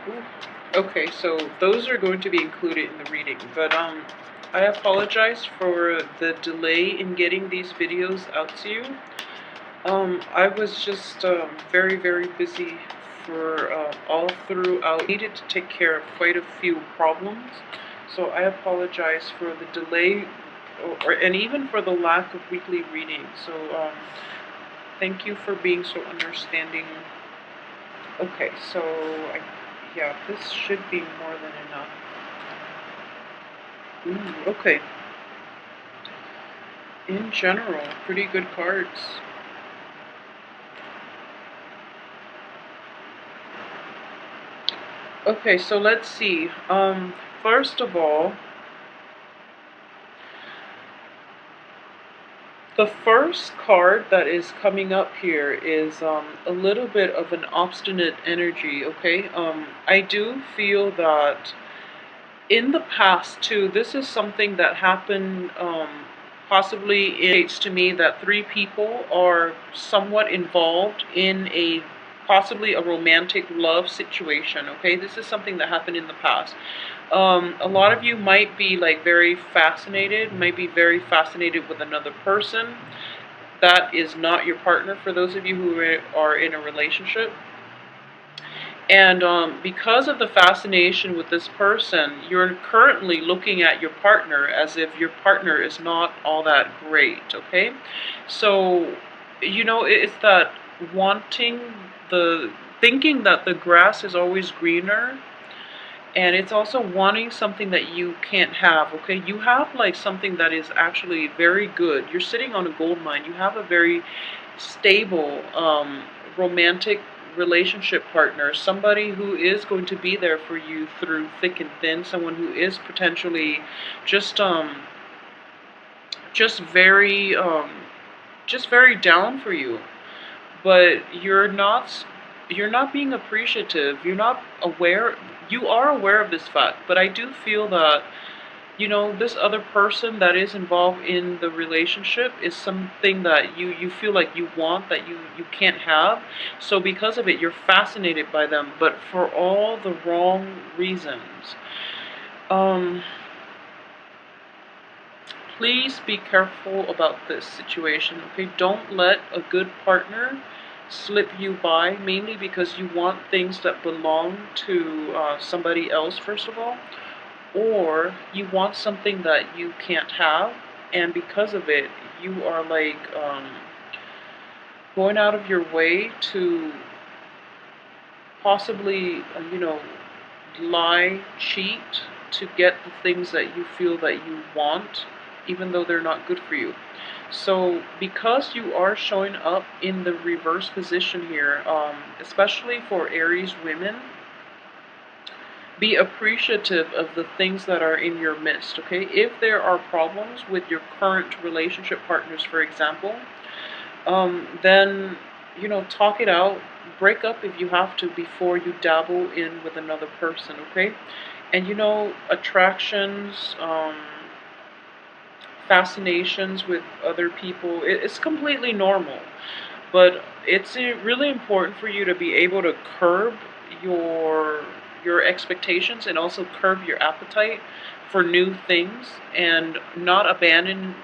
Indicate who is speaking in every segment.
Speaker 1: Ooh. Okay, so those are going to be included in the reading, but I apologize for the delay in getting these videos out to you. I was just very, very busy for all throughout. I needed to take care of quite a few problems, so I apologize for the delay, and even for the lack of weekly readings. So thank you for being so understanding. Okay, so yeah, this should be more than enough. Ooh, okay. In general, pretty good cards. Okay, so let's see. First of all, the first card that is coming up here is a little bit of an obstinate energy, okay? I do feel that in the past, too, this is something that happened, possibly indicates to me that three people are somewhat involved in possibly a romantic love situation, okay? This is something that happened in the past. A lot of you might be like might be very fascinated with another person that is not your partner, for those of you who are in a relationship. And because of the fascination with this person, you're currently looking at your partner as if your partner is not all that great, okay? So, it's that wanting thinking that the grass is always greener, and it's also wanting something that you can't have, okay? You have like something that is actually very good. You're sitting on a gold mine. You have a very stable, romantic relationship partner, somebody who is going to be there for you through thick and thin, someone who is potentially just just very just very down for you, but you're not being appreciative. You're not aware. You are aware of this fact, but I do feel that this other person that is involved in the relationship is something that you feel like you want, that you can't have. So because of it, you're fascinated by them, but for all the wrong reasons. um Please be careful about this situation, okay? Don't let a good partner slip you by, mainly because you want things that belong to somebody else, first of all, or you want something that you can't have, and because of it, you are like going out of your way to possibly, lie, cheat to get the things that you feel that you want, even though they're not good for you. So, because you are showing up in the reverse position here, especially for Aries women, be appreciative of the things that are in your midst, okay? If there are problems with your current relationship partners, for example, then talk it out. Break up if you have to before you dabble in with another person, okay? And attractions, fascinations with other people, it's completely normal, but it's really important for you to be able to curb your your expectations and also curb your appetite for new things, and not abandon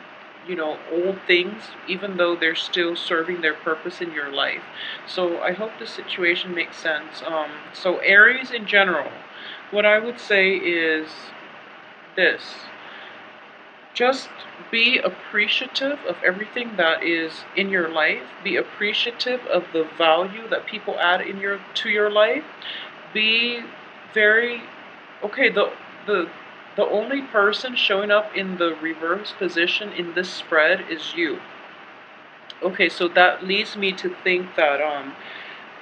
Speaker 1: old things, even though they're still serving their purpose in your life. So I hope this situation makes sense. So Aries in general, what I would say is this: just be appreciative of everything that is in your life. Be appreciative of the value that people add to your life. Be very okay. The only person showing up in the reverse position in this spread is you. Okay, so that leads me to think that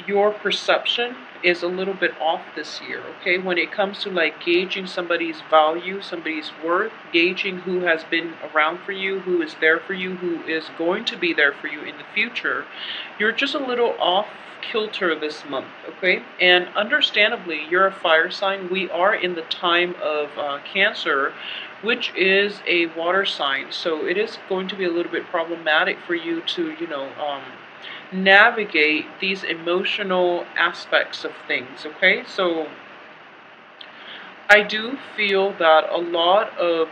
Speaker 1: your perception is a little bit off this year, okay? When it comes to like gauging somebody's value, somebody's worth, gauging who has been around for you, who is there for you, who is going to be there for you in the future, you're just a little off kilter this month, okay? And understandably, you're a fire sign. We are in the time of Cancer, which is a water sign, so it is going to be a little bit problematic for you to, navigate these emotional aspects of things, okay? So I do feel that a lot of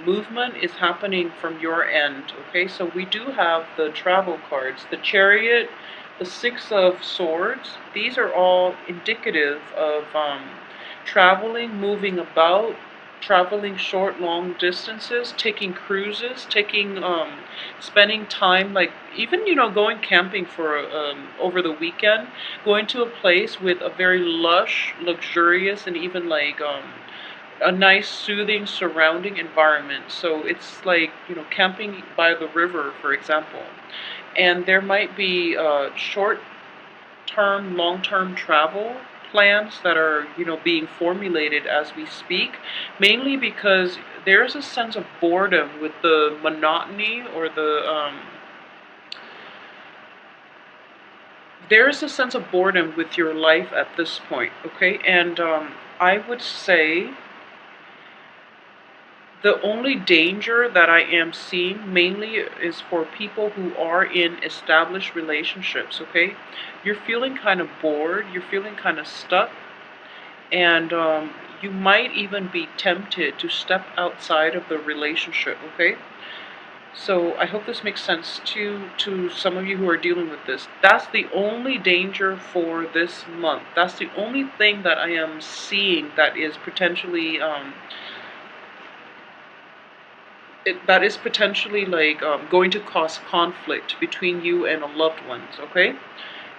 Speaker 1: movement is happening from your end. Okay, so we do have the travel cards, the Chariot, the Six of Swords. These are all indicative of traveling, moving about, traveling short, long distances, taking cruises, taking, spending time, like even going camping for over the weekend, going to a place with a very lush, luxurious, and even like a nice, soothing, surrounding environment. So it's like, camping by the river, for example. And there might be short term, long term travel plans that are, being formulated as we speak, mainly because there's a sense of boredom with the monotony or there's a sense of boredom with your life at this point, okay? And I would say the only danger that I am seeing mainly is for people who are in established relationships, okay? You're feeling kind of bored, you're feeling kind of stuck, and you might even be tempted to step outside of the relationship, okay? So I hope this makes sense to some of you who are dealing with this. That's the only danger for this month. That's the only thing that I am seeing that is potentially that is potentially like going to cause conflict between you and a loved ones, okay?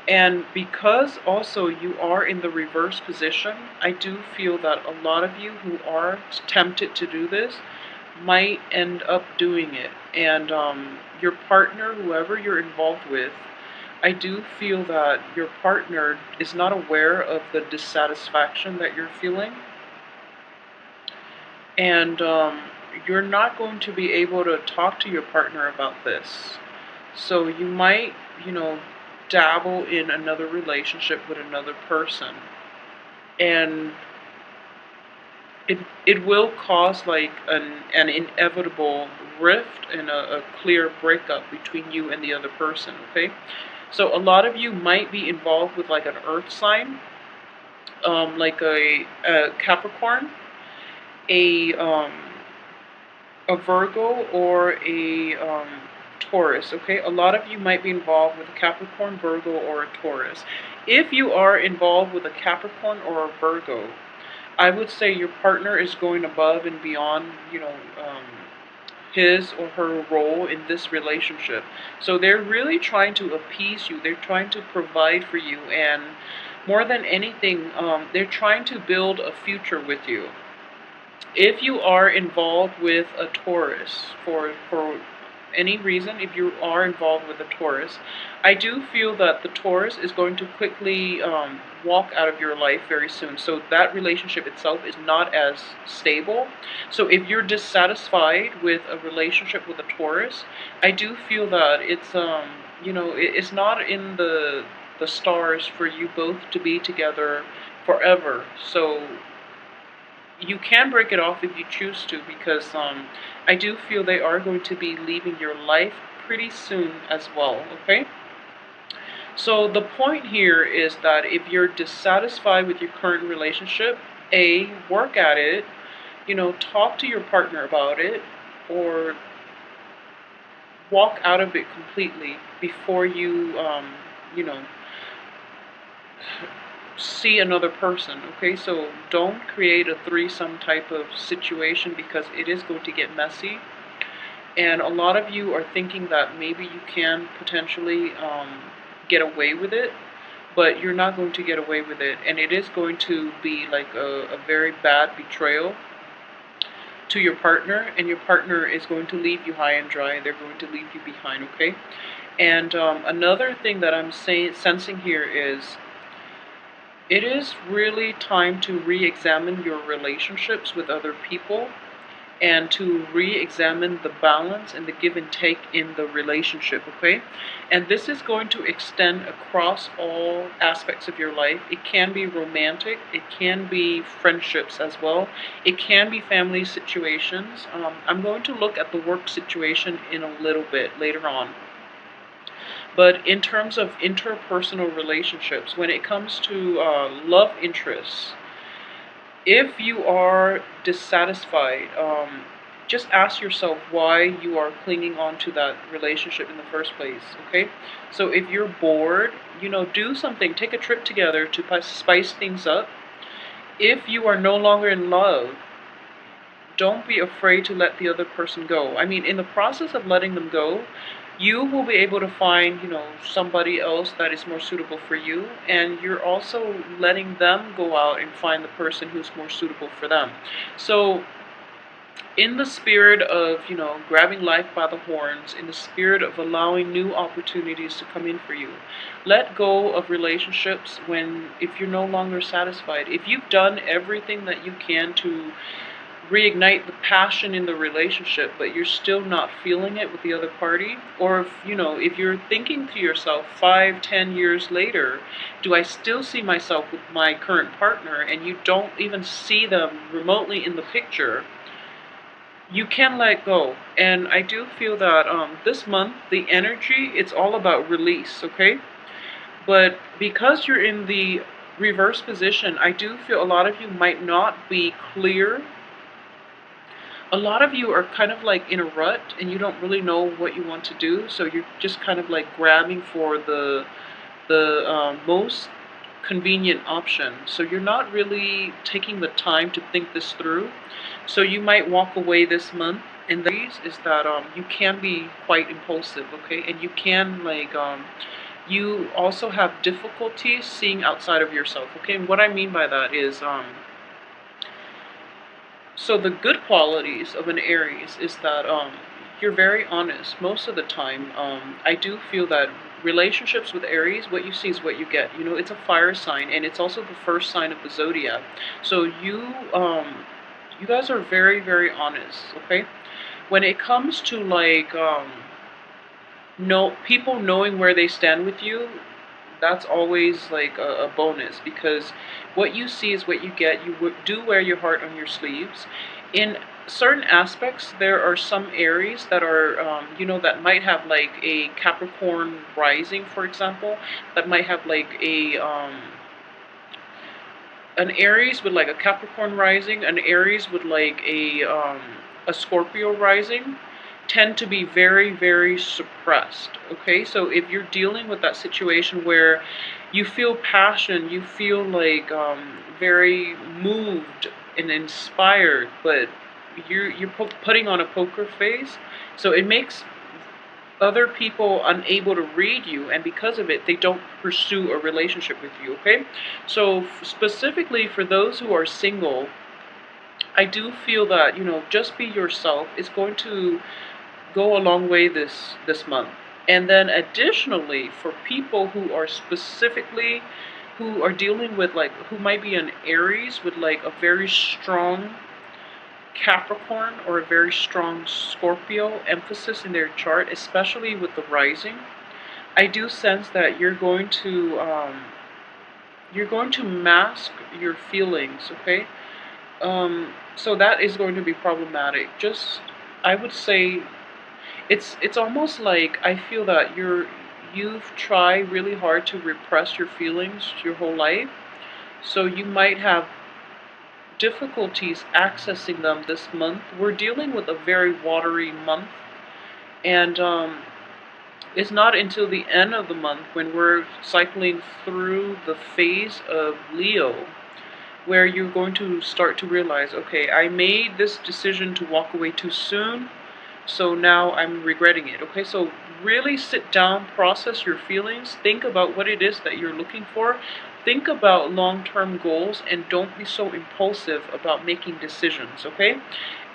Speaker 1: And because also you are in the reverse position, I do feel that a lot of you who are tempted to do this might end up doing it. And your partner, whoever you're involved with, I do feel that your partner is not aware of the dissatisfaction that you're feeling, and you're not going to be able to talk to your partner about this. So you might, you know, dabble in another relationship with another person, and it will cause like an inevitable rift and a clear breakup between you and the other person, okay? So a lot of you might be involved with like an earth sign, like a Capricorn, a um, a Virgo, or a Taurus, okay? A lot of you might be involved with a Capricorn, Virgo, or a Taurus. If you are involved with a Capricorn or a Virgo, I would say your partner is going above and beyond, his or her role in this relationship. So they're really trying to appease you. They're trying to provide for you, and more than anything, they're trying to build a future with you. If you are involved with a Taurus for any reason, if you are involved with a Taurus, I do feel that the Taurus is going to quickly walk out of your life very soon. So that relationship itself is not as stable. So if you're dissatisfied with a relationship with a Taurus, I do feel that it's it's not in the stars for you both to be together forever. So you can break it off if you choose to, because I do feel they are going to be leaving your life pretty soon as well, okay? So the point here is that if you're dissatisfied with your current relationship, A, work at it, talk to your partner about it, or walk out of it completely before you, you know, see another person, okay? So don't create a threesome type of situation, because it is going to get messy. And a lot of you are thinking that maybe you can potentially get away with it, but you're not going to get away with it. And it is going to be like a very bad betrayal to your partner, and your partner is going to leave you high and dry. They're going to leave you behind, okay? And another thing that I'm sensing here is it is really time to re-examine your relationships with other people, and to re-examine the balance and the give and take in the relationship, okay? And this is going to extend across all aspects of your life. It can be romantic, it can be friendships as well, it can be family situations. I'm going to look at the work situation in a little bit later on. But in terms of interpersonal relationships, when it comes to love interests, If you are dissatisfied, just ask yourself why you are clinging on to that relationship in the first place, okay? So if you're bored, do something. Take a trip together to spice things up. If you are no longer in love, don't be afraid to let the other person go. I mean, in the process of letting them go, you will be able to find, somebody else that is more suitable for you, and you're also letting them go out and find the person who's more suitable for them. So, in the spirit of, grabbing life by the horns, in the spirit of allowing new opportunities to come in for you, let go of relationships if you're no longer satisfied. If you've done everything that you can to reignite the passion in the relationship, but you're still not feeling it with the other party, or if you're thinking to yourself 5, 10 years later, do I still see myself with my current partner, and you don't even see them remotely in the picture, you can let go. And I do feel that this month, the energy, it's all about release, okay? But because you're in the reverse position, I do feel a lot of you might not be clear. A lot of you are kind of like in a rut and you don't really know what you want to do, so you're just kind of like grabbing for the most convenient option. So you're not really taking the time to think this through. So you might walk away this month. And the reason is that you can be quite impulsive, okay? And you can you also have difficulty seeing outside of yourself, okay? And what I mean by that is so the good qualities of an Aries is that you're very honest most of the time. I do feel that relationships with Aries, what you see is what you get. It's a fire sign, and it's also the first sign of the zodiac. So you guys are very, very honest. Okay, when it comes to like no people knowing where they stand with you, that's always like a bonus, because what you see is what you get. You do wear your heart on your sleeves. In certain aspects, there are some Aries that are, that might have like a Capricorn rising, for example, that might have like an Aries with like a Capricorn rising, an Aries with like a Scorpio rising, tend to be very, very suppressed. Okay, so if you're dealing with that situation where you feel passion, you feel like very moved and inspired, but you're putting on a poker face, so it makes other people unable to read you, and because of it they don't pursue a relationship with you, okay? So specifically for those who are single, I do feel that just be yourself is going to go a long way this month. And then additionally, for people who are specifically who are dealing with like who might be an Aries with like a very strong Capricorn or a very strong Scorpio emphasis in their chart, especially with the rising, I do sense that you're going to mask your feelings, okay? So that is going to be problematic. Just, I would say, it's almost like I feel that you've tried really hard to repress your feelings your whole life, so you might have difficulties accessing them this month. We're dealing with a very watery month, and it's not until the end of the month when we're cycling through the phase of Leo where you're going to start to realize, okay, I made this decision to walk away too soon, so now I'm regretting it. Okay, so really sit down, process your feelings, think about what it is that you're looking for, think about long-term goals, and don't be so impulsive about making decisions, okay?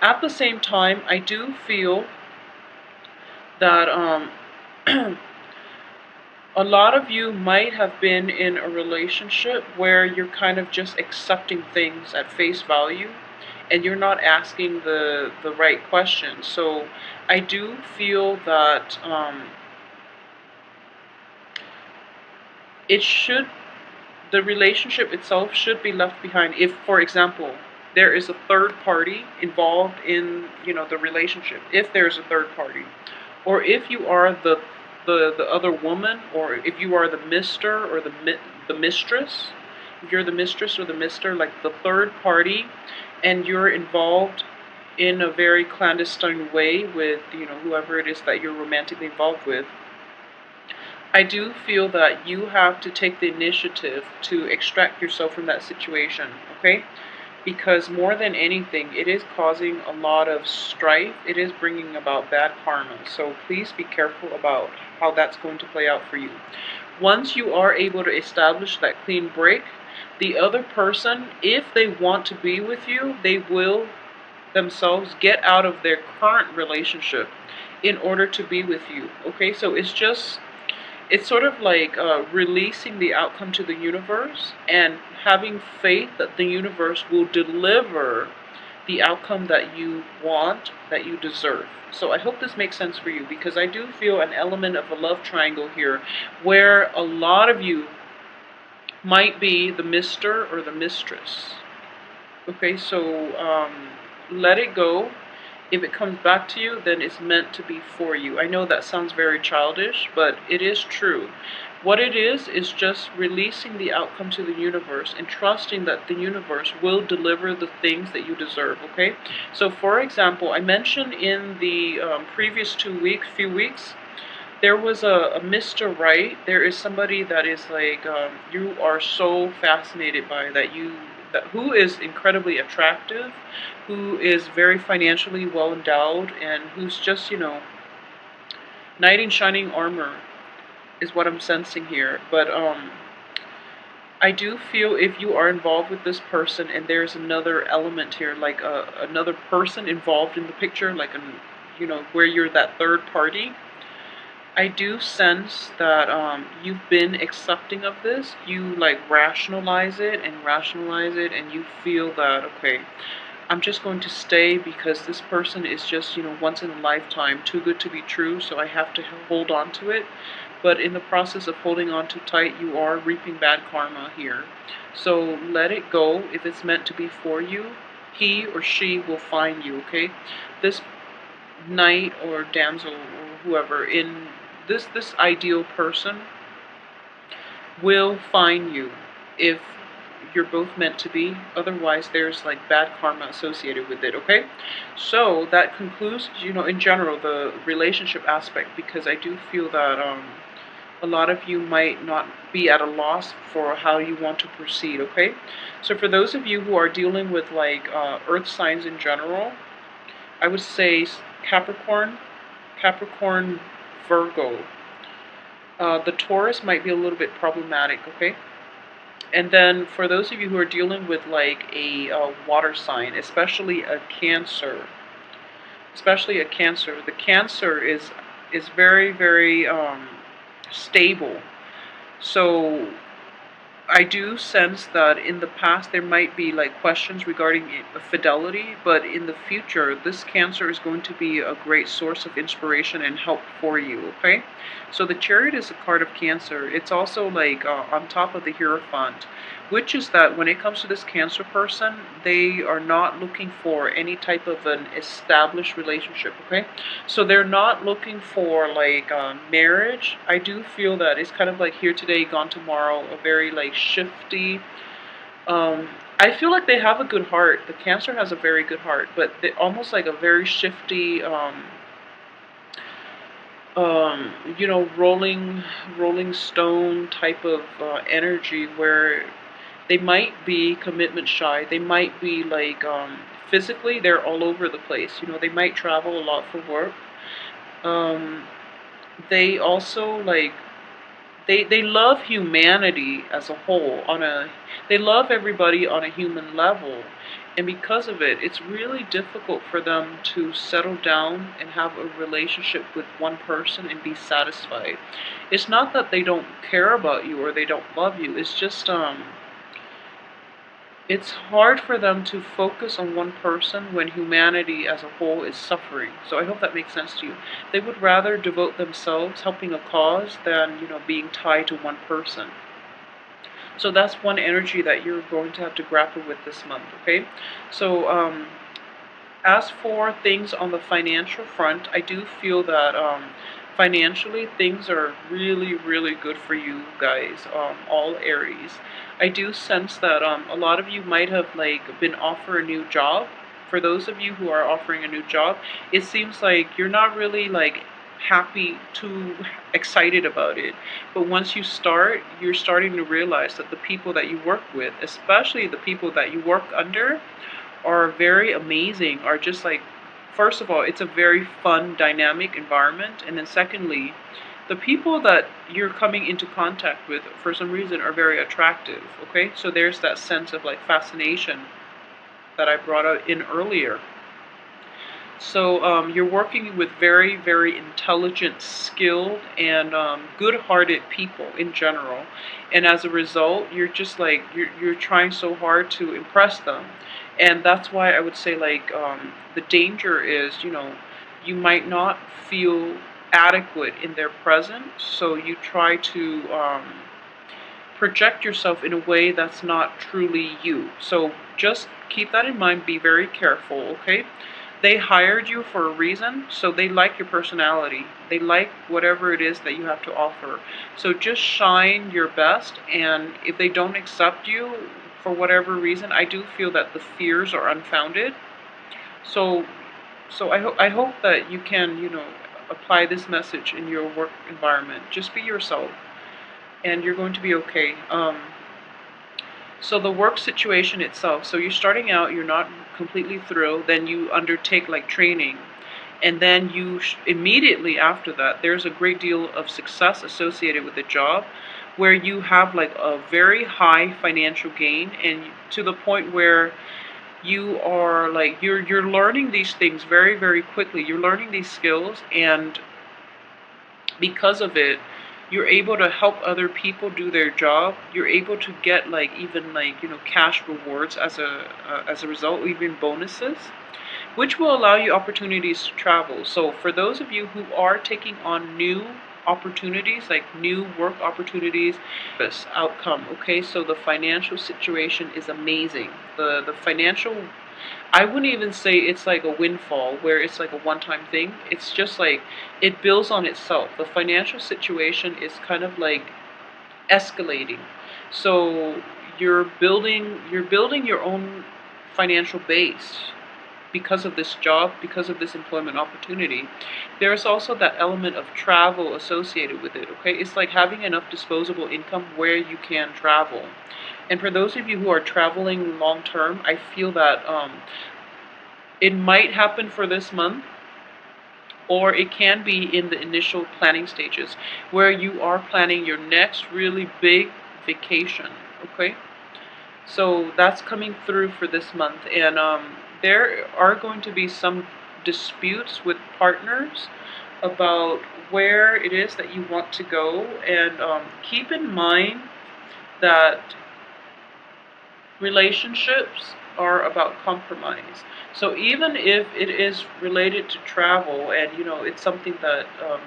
Speaker 1: At the same time, I do feel that a lot of you might have been in a relationship where you're kind of just accepting things at face value and you're not asking the right questions. So I do feel that it should the relationship itself should be left behind if, for example, there is a third party involved in the relationship. If there's a third party, or if you are the other woman, or if you are the mister or the mistress, you're the mistress or the mister, like the third party, and you're involved in a very clandestine way with, whoever it is that you're romantically involved with, I do feel that you have to take the initiative to extract yourself from that situation, okay? Because more than anything, it is causing a lot of strife. It is bringing about bad karma. So please be careful about how that's going to play out for you. Once you are able to establish that clean break, the other person, if they want to be with you, they will themselves get out of their current relationship in order to be with you. Okay, so it's sort of like releasing the outcome to the universe and having faith that the universe will deliver the outcome that you want, that you deserve. So I hope this makes sense for you, because I do feel an element of a love triangle here where a lot of you might be the mister or the mistress. Okay, so let it go. If it comes back to you, then it's meant to be for you. I know that sounds very childish, but it is true. What it is just releasing the outcome to the universe and trusting that the universe will deliver the things that you deserve, okay? So, for example, I mentioned in the previous few weeks, there was a Mr. Right. There is somebody that is like you are so fascinated by, who is incredibly attractive, who is very financially well endowed, and who's just, knight in shining armor is what I'm sensing here. But I do feel if you are involved with this person and there's another element here, like another person involved in the picture, like where you're that third party, I do sense that you've been accepting of this. You like rationalize it and rationalize it, and you feel that, okay, I'm just going to stay because this person is just, once in a lifetime, too good to be true, so I have to hold on to it. But in the process of holding on too tight, you are reaping bad karma here. So let it go. If it's meant to be for you, he or she will find you, okay? This knight or damsel or whoever in this ideal person will find you if you're both meant to be. Otherwise, there's like bad karma associated with it, okay? So that concludes, in general, the relationship aspect, because I do feel that a lot of you might not be at a loss for how you want to proceed, okay? So for those of you who are dealing with like earth signs in general, I would say Capricorn, Virgo. The Taurus might be a little bit problematic, okay? And then for those of you who are dealing with like a water sign, especially a Cancer, the Cancer is very, very stable. So I do sense that in the past there might be like questions regarding fidelity, but in the future, this Cancer is going to be a great source of inspiration and help for you, okay? So the Chariot is a card of Cancer. It's also like on top of the Hierophant, which is that when it comes to this Cancer person, they are not looking for any type of an established relationship, okay? So they're not looking for like marriage. I do feel that it's kind of like here today, gone tomorrow, a very like shifty. I feel like they have a good heart. The Cancer has a very good heart, but they almost like a very shifty, rolling stone type of energy where they might be commitment shy. They might be like physically they're all over the place. They might travel a lot for work. Um, they also like they love humanity as a whole they love everybody on a human level, and because of it, it's really difficult for them to settle down and have a relationship with one person and be satisfied. It's not that they don't care about you or they don't love you, it's just it's hard for them to focus on one person when humanity as a whole is suffering. So I hope that makes sense to you. They would rather devote themselves helping a cause than, being tied to one person. So that's one energy that you're going to have to grapple with this month, okay? So as for things on the financial front, I do feel that Financially, things are really, really good for you guys, all Aries. I do sense that a lot of you might have like been offered a new job. For those of you who are offering a new job, it seems like you're not really like happy, too excited about it. But once you start, you're starting to realize that the people that you work with, especially the people that you work under, are very amazing, are just like, first of all, it's a very fun, dynamic environment. And then secondly, the people that you're coming into contact with for some reason are very attractive. Okay, so there's that sense of like fascination that I brought out in earlier. So you're working with very, very intelligent, skilled, and good-hearted people in general, and as a result, you're just like you're trying so hard to impress them, and that's why I would say like the danger is, you might not feel adequate in their presence, so you try to project yourself in a way that's not truly you. So just keep that in mind. Be very careful, okay? They hired you for a reason, so they like your personality. They like whatever it is that you have to offer. So just shine your best, and if they don't accept you for whatever reason, I do feel that the fears are unfounded. So I hope that you can, apply this message in your work environment. Just be yourself, and you're going to be okay. So the work situation itself, so you're starting out, you're not completely thrilled, then you undertake like training, and then immediately after that, there's a great deal of success associated with the job, where you have like a very high financial gain, and to the point where you are like you're learning these things very, very quickly. You're learning these skills, and because of it, you're able to help other people do their job. You're able to get like even like, cash rewards as a result, even bonuses, which will allow you opportunities to travel. So for those of you who are taking on new opportunities, like new work opportunities, this outcome, okay? So the financial situation is amazing. The financial, I wouldn't even say it's like a windfall where it's like a one-time thing. It's just like it builds on itself. The financial situation is kind of like escalating. So you're building your own financial base because of this job, because of this employment opportunity. There's also that element of travel associated with it, okay? It's like having enough disposable income where you can travel. And for those of you who are traveling long term, I feel that it might happen for this month, or it can be in the initial planning stages where you are planning your next really big vacation, okay? So that's coming through for this month, and there are going to be some disputes with partners about where it is that you want to go, and keep in mind that relationships are about compromise. So even if it is related to travel, and it's something that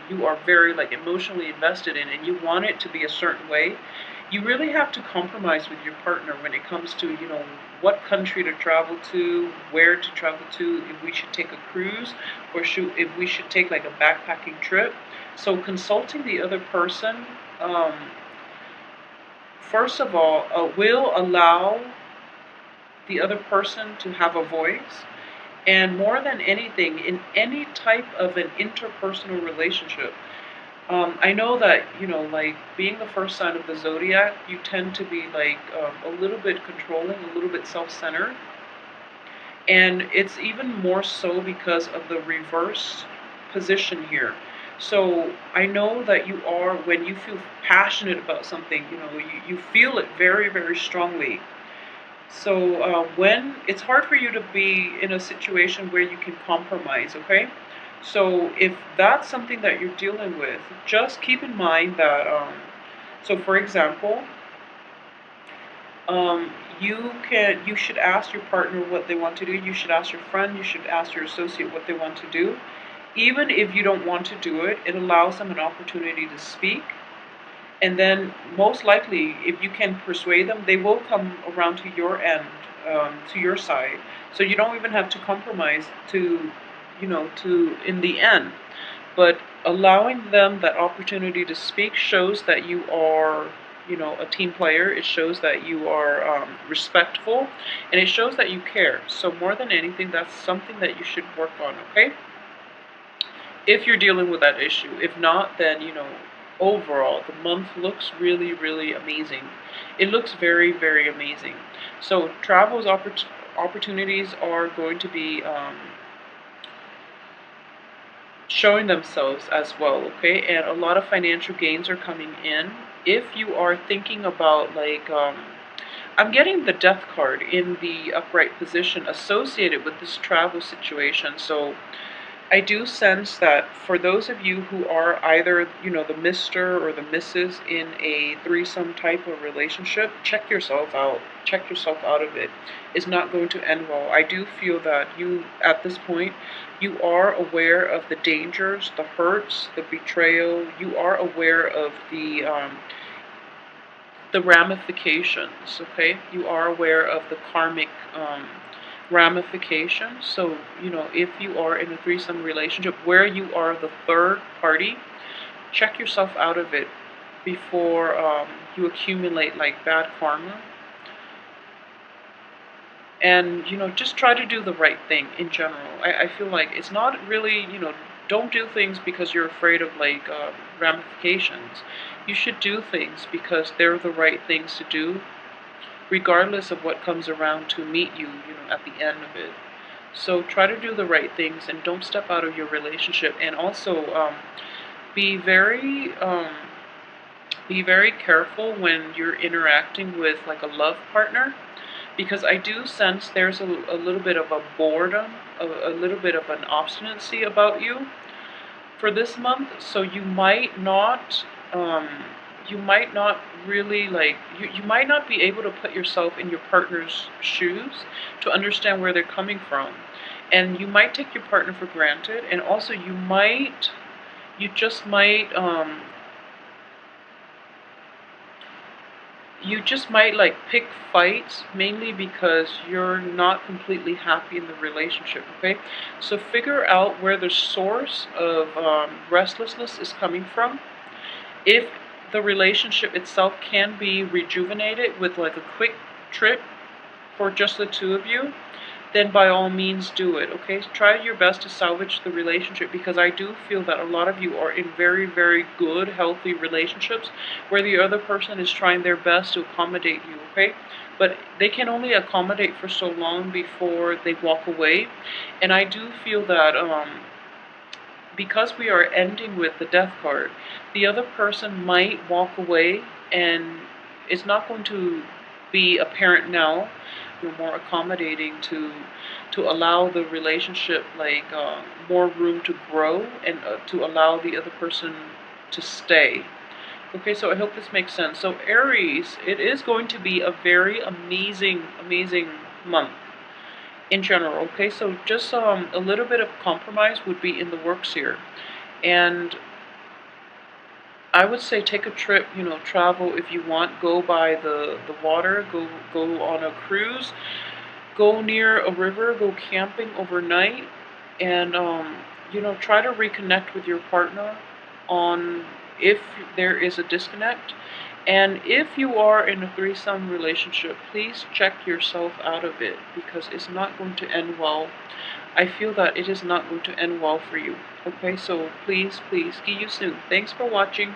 Speaker 1: you are very like emotionally invested in, and you want it to be a certain way, you really have to compromise with your partner when it comes to what country to travel to, where to travel to, if we should take a cruise, or if we should take like a backpacking trip. So consulting the other person, um, first of all, will allow the other person to have a voice. And more than anything, in any type of an interpersonal relationship, I know that, like being the first sign of the zodiac, you tend to be like a little bit controlling, a little bit self centered. And it's even more so because of the reverse position here. So I know that you are, when you feel passionate about something, you feel it very, very strongly. So when it's hard for you to be in a situation where you can compromise, okay? So if that's something that you're dealing with, just keep in mind that, so for example, you should ask your partner what they want to do. You should ask your friend, you should ask your associate what they want to do. Even if you don't want to do it, it allows them an opportunity to speak. And then most likely, if you can persuade them, they will come around to your end, to your side. So you don't even have to compromise to in the end. But allowing them that opportunity to speak shows that you are, a team player. It shows that you are respectful, and it shows that you care. So more than anything, that's something that you should work on, okay? If you're dealing with that issue. If not, then, overall, the month looks really, really amazing. It looks very, very amazing. So travel's opportunities are going to be showing themselves as well, okay? And a lot of financial gains are coming in. If you are thinking about, like, I'm getting the death card in the upright position associated with this travel situation. So I do sense that for those of you who are either, the Mr. or the Mrs. in a threesome type of relationship, check yourself out. Check yourself out of it. It's not going to end well. I do feel that you, at this point, you are aware of the dangers, the hurts, the betrayal. You are aware of the ramifications, okay? You are aware of the karmic ramifications. So, if you are in a threesome relationship where you are the third party, check yourself out of it before you accumulate like bad karma. And, just try to do the right thing in general. I feel like it's not really, don't do things because you're afraid of like ramifications. You should do things because they're the right things to do, regardless of what comes around to meet you, at the end of it. So try to do the right things and don't step out of your relationship. And also be very be very careful when you're interacting with like a love partner, because I do sense there's a little bit of a boredom, a little bit of an obstinacy about you for this month. So you might not really like, you might not be able to put yourself in your partner's shoes to understand where they're coming from, and you might take your partner for granted. And also you just might like pick fights mainly because you're not completely happy in the relationship, okay? So figure out where the source of restlessness is coming from. If the relationship itself can be rejuvenated with like a quick trip for just the two of you, then by all means do it, okay? Try your best to salvage the relationship, because I do feel that a lot of you are in very, very good, healthy relationships where the other person is trying their best to accommodate you, okay? But they can only accommodate for so long before they walk away. And I do feel that because we are ending with the death card, the other person might walk away, and it's not going to be apparent now. You're more accommodating to allow the relationship like more room to grow, and to allow the other person to stay. Okay, so I hope this makes sense. So Aries, it is going to be a very amazing, amazing month in general, okay? So just a little bit of compromise would be in the works here. And I would say take a trip, travel if you want, go by the water, go on a cruise, go near a river, go camping overnight, and try to reconnect with your partner on if there is a disconnect. And if you are in a threesome relationship, please check yourself out of it, because it's not going to end well. I feel that it is not going to end well for you. Okay, so please, please, see you soon. Thanks for watching.